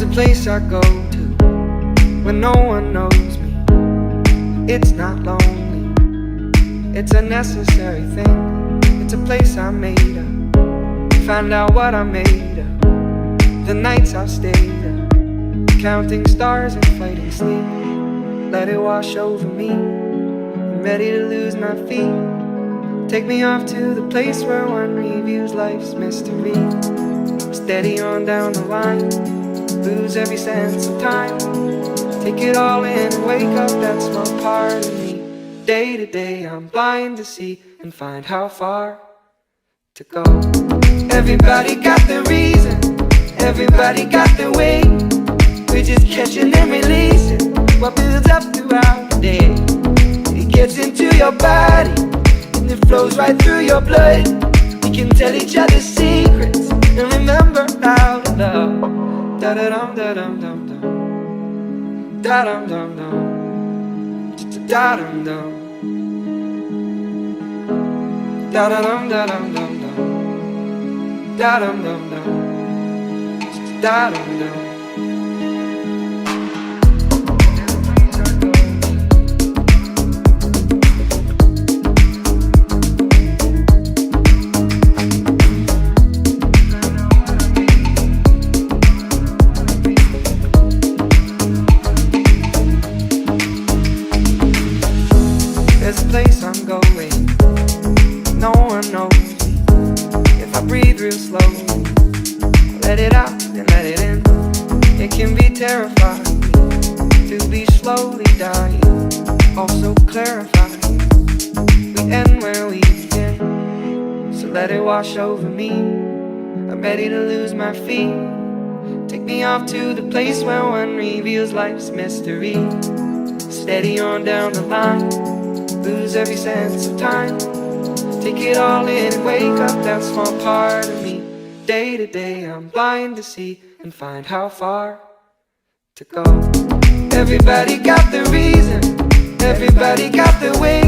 There's a place I go to when no one knows me. It's not lonely, it's a necessary thing. It's a place I made up, find out what I made of. The nights I've stayed up, counting stars and fighting sleep. Let it wash over me, I'm ready to lose my feet. Take me off to the place where one reviews life's mystery. Steady on down the line, lose every sense of time. Take it all in and wake up that small part of me. Day to day I'm blind to see and find how far to go. Everybody got their reason, everybody got their way. We're just catching and releasing what builds up throughout the day. It gets into your body and it flows right through your blood. We can tell each other secrets and remember how to love. Da-da-dum, da-dum-dum-dum, da-dum-dum-dum, da-dum-dum, da-da-dum, da-dum-dum-dum, da-dum-dum-dum, da-dum-dum. There's a place I'm going, no one knows me. If I breathe real slowly, let it out and let it in. It can be terrifying to be slowly dying, also clarifying. We end where we begin, so let it wash over me. I'm ready to lose my feet. Take me off to the place where one reveals life's mystery. Steady on down the line, lose every sense of time. Take it all in and wake up that small part of me. Day to day I'm blind to see and find how far to go. Everybody got their reason, everybody got their way.